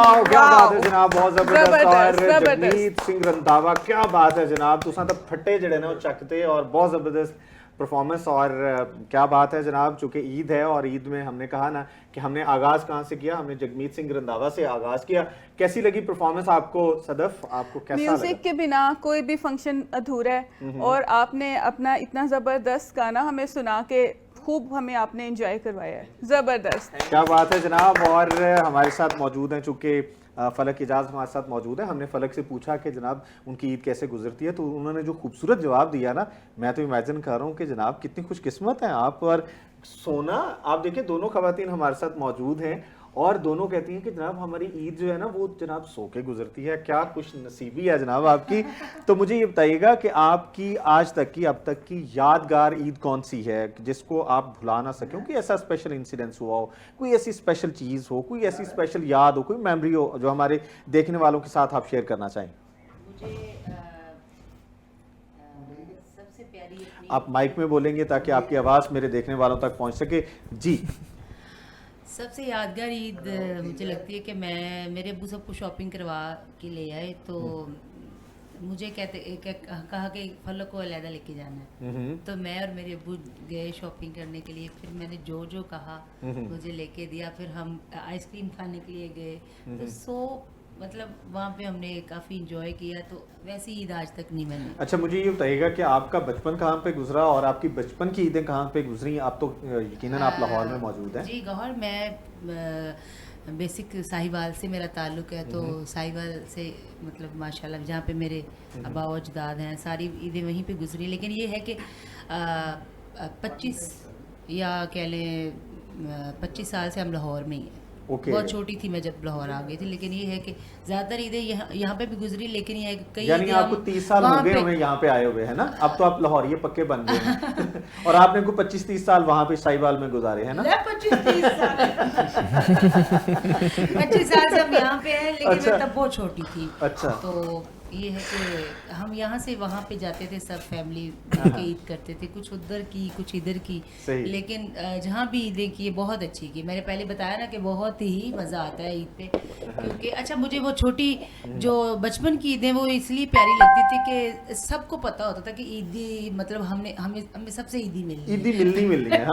واو کیا بات ہے جناب, بہت زبردست. اور جگمیت سنگھ رنداوا کیا بات ہے جناب, تساں تے پھٹے جڑے نے وہ چکتے اور بہت زبردست پرفارمنس. اور کیا بات ہے جناب, چونکہ عید ہے اور عید میں ہم نے کہا نا کہ ہم نے آغاز کہاں سے کیا, ہم نے جگمیت سنگھ رنداوا سے آغاز کیا. کیسی لگی پرفارمنس آپ کو صدف, آپ کو کیسا لگا؟ میوزک کے بنا کوئی بھی فنکشن ادھورا ہے, اور آپ نے اپنا اتنا زبردست گانا ہمیں سنا کے خوب ہمیں آپ نے انجوائے کروایا ہے, زبردست. کیا بات ہے جناب. اور ہمارے ساتھ موجود ہیں, چونکہ فلک اجاز ہمارے ساتھ موجود ہے, ہم نے فلک سے پوچھا کہ جناب ان کی عید کیسے گزرتی ہے, تو انہوں نے جو خوبصورت جواب دیا نا, میں تو امیجن کر رہا ہوں کہ جناب کتنی خوش قسمت ہیں آپ. اور سونا, آپ دیکھیں دونوں خواتین ہمارے ساتھ موجود ہیں اور دونوں کہتی ہیں کہ جناب ہماری عید جو ہے نا وہ جناب سو کے گزرتی ہے. کیا خوش نصیبی ہے جناب آپ کی. تو مجھے یہ بتائیے گا کہ آپ کی آج تک کی, اب تک کی یادگار عید کون سی ہے جس کو آپ بھلا نہ سکیں, کوئی ایسا اسپیشل انسیڈنس ہوا ہو, کوئی ایسی اسپیشل چیز ہو, کوئی ایسی اسپیشل یاد ہو, کوئی میموری ہو جو ہمارے دیکھنے والوں کے ساتھ آپ شیئر کرنا چاہیں. سب سے پیاری, آپ مائک میں بولیں گے تاکہ آپ کی آواز میرے دیکھنے والوں تک پہنچ سکے. جی. سب سے یادگار عید مجھے لگتی ہے کہ میں میرے ابو سب کو شاپنگ کروا کے لے آئے, تو مجھے کہا کہ فلک کو علیحدہ لے کے جانا ہے, تو میں اور میرے ابو گئے شاپنگ کرنے کے لیے. پھر میں نے جو کہا مجھے لے کے دیا. پھر ہم آئس کریم کھانے کے لیے گئے, تو مطلب وہاں پہ ہم نے کافی انجوائے کیا. تو ویسی عید آج تک نہیں میں نے. اچھا مجھے یہ بتائیے گا کہ آپ کا بچپن کہاں پہ گزرا اور آپ کی بچپن کی عیدیں کہاں پہ گزری؟ آپ تو یقیناً آپ لاہور میں موجود ہیں. جی لاہور, میں بیسک ساہیوال سے میرا تعلق ہے, تو ساہیوال سے مطلب ماشاءاللہ جہاں پہ میرے آبا و اجداد ہیں, ساری عیدیں وہیں پہ گزری. لیکن یہ ہے کہ 25 یا کہہ لیں 25 سال سے ہم لاہور میں ہی ہیں. بہت چھوٹی تھی میں جب لاہور آ گئی تھی, لیکن یہ ہے کہ زیادہ تر عیدیں یہاں پہ بھی گزری. لیکن یہ ہے کہ کئی یعنی آپ کو 30 سال ہو گئے ہمیں یہاں پہ آئے ہوئے ہیں نا, اب تو آپ لاہوریے پکے بن گئے ہیں. اور آپ نے کو 25-30 سال وہاں پہ ساہیوال میں گزارے ہیں نا. 25 سال سے ہم یہاں پہ ہیں, لیکن میں تب بہت چھوٹی تھی. اچھا. تو یہ ہے کہ ہم یہاں سے وہاں پہ جاتے تھے, سب فیملی مل کے عید کرتے تھے, کچھ ادھر کی کچھ ادھر کی. لیکن جہاں بھی عیدیں کی بہت اچھی کی. میں نے پہلے بتایا نا کہ بہت ہی مزہ آتا ہے عید پہ, کیونکہ اچھا مجھے وہ چھوٹی جو بچپن کی عیدیں وہ اس لیے پیاری لگتی تھی کہ سب کو پتا ہوتا تھا کہ عیدی مطلب ہمیں سب سے عیدی ملنی ہے.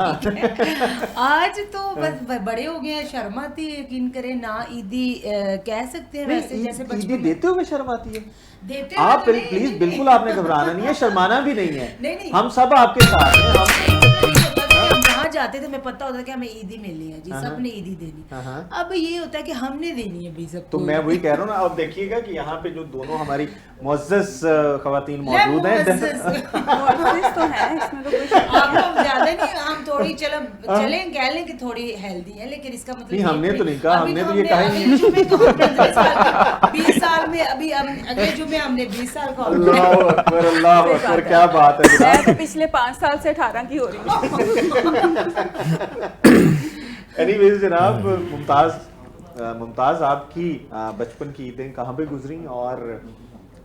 آج تو بس بڑے ہو گئے ہیں, شرم آتی ہے یقین کریں نا عیدی کہہ سکتے ہیں ویسے جیسے بچپن دیتے ہوئے شرم آتی ہے. آپ پلیز بالکل آپ نے گھبرانا نہیں ہے, شرمانا بھی نہیں ہے, ہم سب آپ کے ساتھ ہیں. جہاں جاتے تھے میں پتا ہوتا کہ ہمیں عیدی ملنی ہے, جی سب نے عیدی دینی. اب یہ ہوتا ہے کہ ہم نے دینی ہے بھی سب. تو میں وہی کہہ رہا ہوں نا, اب دیکھیے گا کہ یہاں پہ جو دونوں ہماری معزز خواتین موجود ہیں, تو ہیں اس میں تو کچھ آپ لوگ زیادہ نہیں, ہم تھوڑی چلیں کہہ لیں کہ تھوڑی ہیلدی ہے, لیکن اس کا مطلب نہیں ہم نے تو نہیں کہا, ہم نے تو یہ کہا ہی نہیں. 20 سال میں ابھی اگلے جمعے ہم نے 20 سال کا. اللہ اکبر, اللہ اکبر, کیا بات ہے. میں تو پچھلے 5 سال سے 18 کی ہو رہی ہوں. اینی ویز جناب, ممتاز آپ کی بچپن کی عیدیں کہاں پہ گزری, اور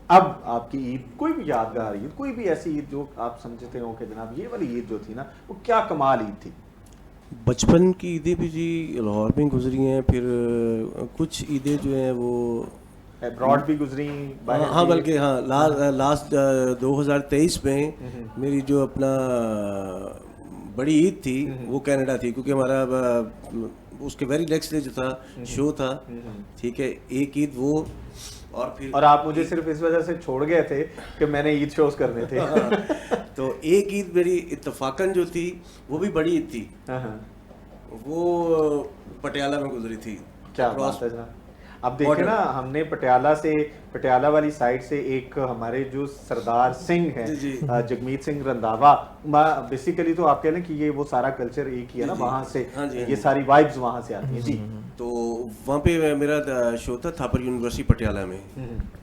اب آپ کی عید کوئی بھی یادگار عید, کوئی بھی ایسی عید جو آپ سمجھتے ہو کہ جناب یہ والی عید جو تھی نا وہ کیا کمال عید تھی؟ بچپن کی عیدیں بھی جی لاہور میں گزری ہیں, پھر کچھ عیدیں جو ہیں وہ ابراڈ بھی گزری. ہاں بلکہ ہاں لاسٹ 2023 میں میری جو اپنا بڑی عید تھی وہ کینیڈا تھی, کیونکہ ہمارا اس کے ویری نیکسٹ ڈے جو تھا شو تھا, ٹھیک ہے, ایک عید وہ. اور آپ مجھے صرف اس وجہ سے چھوڑ گئے تھے کہ میں نے عید شوز کرنے تھے. تو ایک عید میری اتفاقاً جو تھی وہ بھی بڑی عید تھی, وہ پٹیالہ میں گزری تھی. کیا بات ہے جناب. اب دیکھیں نا, ہم نے پٹیالہ والی سائڈ سے ایک ہمارے جو سردار سنگھ ہیں جگمیت سنگھ رنداوا, بیسیکلی تو آپ کہہ لیں کہ یہ وہ سارا کلچر ایک ہی ہے نا, وہاں سے یہ ساری وائبز وہاں سے آتی ہیں. جی. تو وہاں پہ میرا شو تھا تھاپر یونیورسٹی پٹیالہ میں,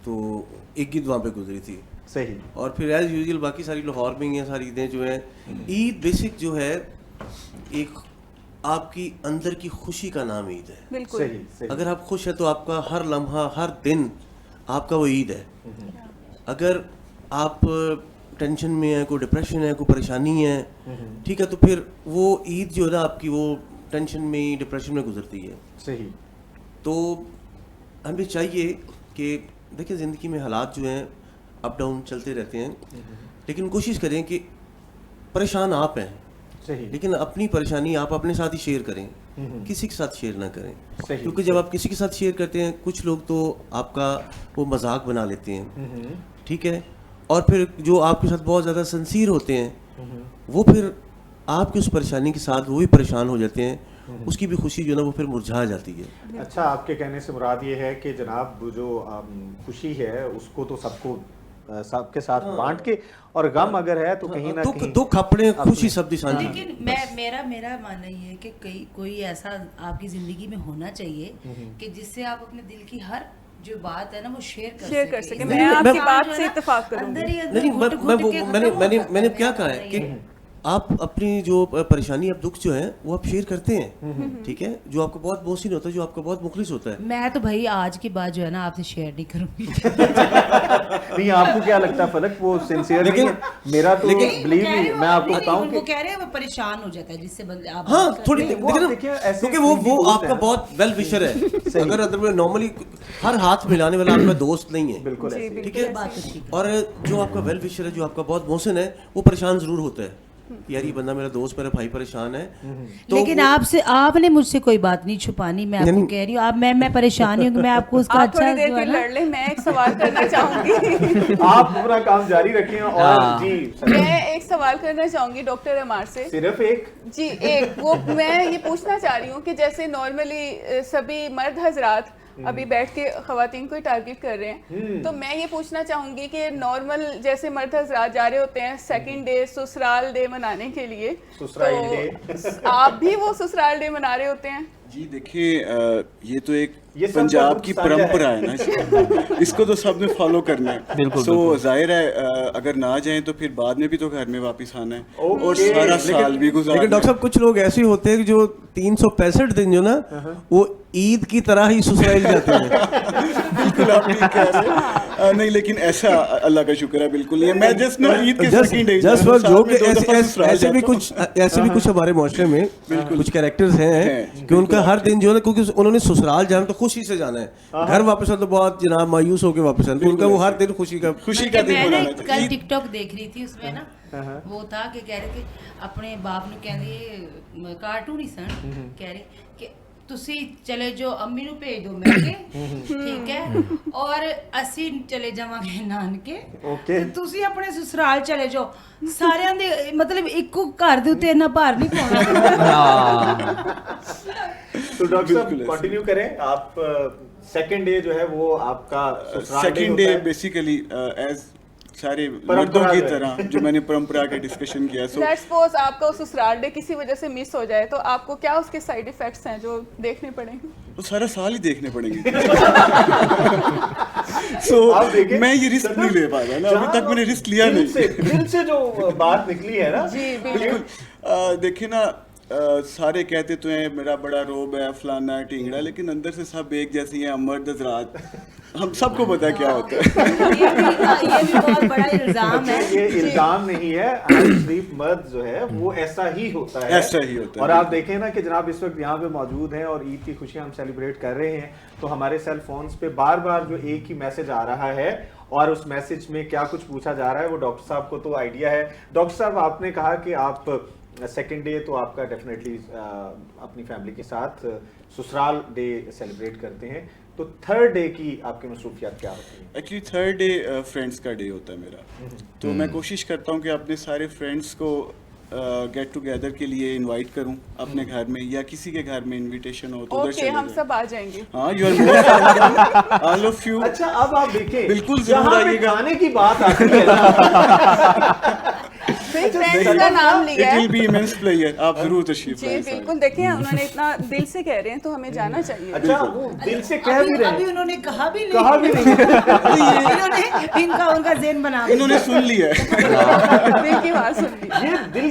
تو ایک عید وہاں پہ گزری تھی. صحیح. اور پھر ایز یوزول باقی ساری لاہور میں ہی ہیں ساری عیدیں جو ہیں. عید بیسک جو ہے ایک آپ کی اندر کی خوشی کا نام عید ہے. بالکل. اگر آپ خوش ہیں تو آپ کا ہر لمحہ ہر دن آپ کا وہ عید ہے. اگر آپ ٹینشن میں ہیں, کوئی ڈپریشن ہے, کوئی پریشانی ہے, ٹھیک ہے, تو پھر وہ عید جو ہے نا آپ کی وہ ٹینشن میں ڈپریشن میں گزرتی ہے. صحیح. تو ہمیں چاہیے کہ دیکھیں زندگی میں حالات جو ہیں اپ ڈاؤن چلتے رہتے ہیں, لیکن کوشش کریں کہ پریشان آپ ہیں صحیح, لیکن اپنی پریشانی آپ اپنے ساتھ ہی شیئر کریں, کسی کے ساتھ شیئر نہ کریں, کیونکہ جب آپ کسی کے ساتھ شیئر کرتے ہیں کچھ لوگ تو آپ کا وہ مذاق بنا لیتے ہیں, ٹھیک ہے, اور پھر جو آپ کے ساتھ بہت زیادہ سنسیر ہوتے ہیں وہ پھر آپ کی اس پریشانی کے ساتھ وہ بھی پریشان ہو جاتے ہیں, اس کی بھی خوشی جو ہے نا وہ پھر مرجھا جاتی ہے. اچھا, آپ کے کہنے سے مراد یہ ہے کہ جناب جو خوشی ہے اس کو تو سب کو سب کے ساتھ بانٹ کے, اور غم اگر ہے تو کہیں نہ کہیں دکھ اپنے خوشی سب دشان. لیکن میرا ماننا یہ ہے کہ کوئی ایسا آپ کی زندگی میں ہونا چاہیے کہ جس سے آپ اپنے دل کی ہر جو بات ہے نا وہ شیئر کر سکیں. میں آپ کی بات سے اتفاق کروں گی. میں نے کیا کہا ہے کہ آپ اپنی جو پریشانی اب دکھ جو ہے وہ آپ شیئر کرتے ہیں, ٹھیک ہے, جو آپ کو بہت محسن ہوتا ہے, جو آپ کا بہت مخلص ہوتا ہے. میں تو بھائی آج کے بعد جو ہے نا آپ سے شیئر نہیں کروں گی. نہیں, آپ کو کیا لگتا ہے فلک وہ سنسیئر نہیں ہے؟ میرا تو بلیو می, میں آپ کو بتاؤں کہ وہ کہہ رہے ہیں وہ پریشان ہو جاتا ہے جس سے بندے آپ ہاں تھوڑی کیونکہ وہ آپ کا بہت ویل وشر ہے. اگر ادر میں نارملی ہر ہاتھ ملانے والا آپ کا دوست نہیں ہے, بالکل, ٹھیک ہے, اور جو آپ کا ویل وشر ہے, جو آپ کا بہت محسن ہے, وہ پریشان ضرور ہوتا ہے یار یہ بندہ میرا دوست میرا بھائی پریشان ہے. لیکن آپ نے مجھ سے کوئی بات نہیں چھپانی, میں آپ کو کہہ رہی ہوں میں پریشان ہوں کہ میں آپ کو اس کا آپ تھوڑی دیر پھر لڑ لیں. میں ایک سوال کرنا چاہوں گی. آپ اپنا کام جاری رکھیں. اور جی میں ایک سوال کرنا چاہوں گی ڈاکٹر عمار سے, صرف ایک, جی ایک, وہ میں یہ پوچھنا چاہ رہی ہوں کہ جیسے نارملی سبھی مرد حضرات ابھی بیٹھ کے خواتین کو ٹارگیٹ کر رہے ہیں, تو میں یہ پوچھنا چاہوں گی کہ نارمل جیسے مرد حضرات جا رہے ہوتے ہیں سیکنڈ ڈے سسرال ڈے منانے کے لیے, تو آپ بھی وہ سسرال ڈے منا رہے ہوتے ہیں؟ جی دیکھیے, یہ تو ایک پنجاب کی پرمپرا ہے نا, اس کو تو سب نے فالو کرنا ہے. سو ظاہر ہے اگر نہ جائیں تو پھر بعد میں بھی تو گھر میں واپس آنا ہے اور سارا سال بھی گزارنا. لیکن ڈاکٹر صاحب کچھ لوگ ایسے ہوتے ہیں جو 365 دن جو نا وہ عید کی طرح ہی سسرائیل جاتے ہیں. بالکل آپ ٹھیک کہہ رہے ہیں. نہیں لیکن ایسا اللہ کا شکر ہے بالکل نہیں. میں جسٹ نا عید کے سیکنڈ ڈے ایسے بھی کچھ ہمارے معاشرے میں کچھ کیریکٹرز ہیں کہ ان کا ہر دن جو ہے نا, کیونکہ انہوں نے سسرال جانا تو خوشی سے جانا ہے, گھر واپس آنا تو بہت جناب مایوس ہو کے واپس آنا, تو ان کا وہ ہر دن خوشی کا دن میں ہونا. کل ٹک ٹاک دیکھ رہی تھی, اس میں نا وہ تھا کہ کہہ رہے کہ اپنے باپ نے کہہ رہے کارٹون ہی سن کہہ رہے کہ تسی چلے جو امی نو بھیج دو میں کے, ٹھیک ہے, اور اسی چلے جاواں نانکے, تسی اپنے سسرال چلے جو سارے دے, مطلب ایکو گھر دے اوتے اتنا بھار نہیں پاਉਣਾ. تو ڈاکٹر صاحب کنٹینیو کریں. آپ سیکنڈ ڈے جو ہے وہ آپ کا سیکنڈ ڈے بیسیکلی ایز سارے مردوں کی طرح جو میں نے پرمپرا کا ڈسکشن کیا. سو لیٹس سپوز آپ کا سسرال ڈے کسی وجہ سے مس ہو جائے تو آپ کو کیا اس کے سائیڈ ایفیکٹس ہیں جو دیکھنے پڑیں گے؟ وہ سارا سال ہی دیکھنے پڑیں گے. سو میں یہ رسک نہیں لے پا رہا نا, ابھی تک میں نے رسک لیا نہیں. دل سے جو بات نکلی ہے نا, جی بالکل. دیکھیں نا, سارے کہتے تو ہیں میرا بڑا روب ہے فلانا ہے ٹینگڑا, لیکن اندر سے سب ایک جیسی ہیں. مرد حضرات ہم سب کو پتا کیا ہوتا ہے. یہ بھی بہت بڑا الزام ہے. یہ الزام نہیں ہے, شریف مرد جو ہے وہ ایسا ہی ہوتا ہے, ایسا ہی ہوتا ہے. اور آپ دیکھیں نا کہ جناب اس وقت یہاں پہ موجود ہیں اور عید کی خوشیاں ہم سیلیبریٹ کر رہے ہیں, تو ہمارے سیل فونز پہ بار بار جو ایک ہی میسج آ رہا ہے, اور اس میسج میں کیا کچھ پوچھا جا رہا ہے وہ ڈاکٹر صاحب کو تو آئیڈیا ہے. ڈاکٹر صاحب آپ نے کہا کہ آپ سیکنڈ ڈے تو آپ کا ڈیفینیٹلی اپنی فیملی کے ساتھ سسرال ڈے سیلیبریٹ کرتے ہیں, تو تھرڈ ڈے کی آپ کی مصروفیات کیا ہوتی ہیں؟ ایکچولی تھرڈ ڈے فرینڈس کا ڈے ہوتا ہے میرا, تو میں کوشش کرتا ہوں کہ اپنے سارے فرینڈس کو گیٹ ٹوگیدر کے لیے انوائٹ کروں اپنے گھر میں, یا کسی کے گھر میں انویٹیشن ہو تو ادھر چلے ہم سب آ جائیں گے. ہاں you are most all of you. اچھا اب آپ دیکھیں بالکل ضرور آئیے گا. کھانے کی بات آتی ہے نا, کا نام لیا ہے, آپ ضرور تشریف لائیں. جی بالکل, دیکھیں انہوں نے اتنا دل سے کہہ رہے ہیں تو ہمیں جانا چاہیے. اچھا وہ دل سے کہہ بھی رہے ہیں, ابھی انہوں نے کہا بھی ان کا ذہن بنا, انہوں نے سن لیا دل کی بات سن لی. یہ دل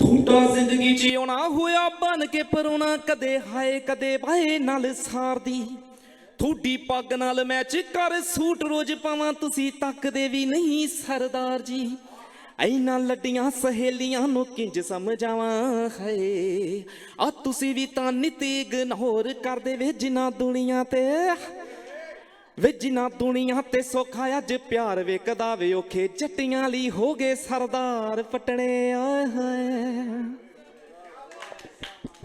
ਜ਼ਿੰਦਗੀ ਜਿਉਣਾ ਹੋਇਆ ਬਨ ਕੇ ਪਰੋਣਾ ਕਦੇ ਹਾਏ ਕਦੇ ਬਾਏ ਨਾਲ ਸਾਰਦੀ ਥੋੜੀ ਪੱਗ ਨਾਲ ਮੈਚ ਕਰ ਸੂਟ ਰੋਜ਼ ਪਾਵਾਂ ਤੁਸੀਂ ਤੱਕਦੇ ਵੀ ਨਹੀਂ ਸਰਦਾਰ ਜੀ ਐਨਾ ਲੱਡੀਆਂ ਸਹੇਲੀਆਂ ਨੂੰ ਕਿੰਜ ਸਮਝਾਵਾਂ ਹਾਏ ਆ ਤੁਸੀਂ ਵੀ ਤਾਂ ਨਿਤ ਇਗਨੋਰ ਕਰਦੇ ਵੇ ਜਿਨਾ ਦੁਨੀਆ ਤੇ ਵੇ ਜਿਨਾ ਦੁਨੀਆ ਤੇ ਸੌਖਾ ਅੱਜ ਪਿਆਰ ਵੇਖਦਾ ਵੇ ਔਖੇ ਜੱਟੀਆਂ ਲਈ ਹੋ ਗਏ ਸਰਦਾਰ ਪਟਣੇ ਆਏ ਹਾਏ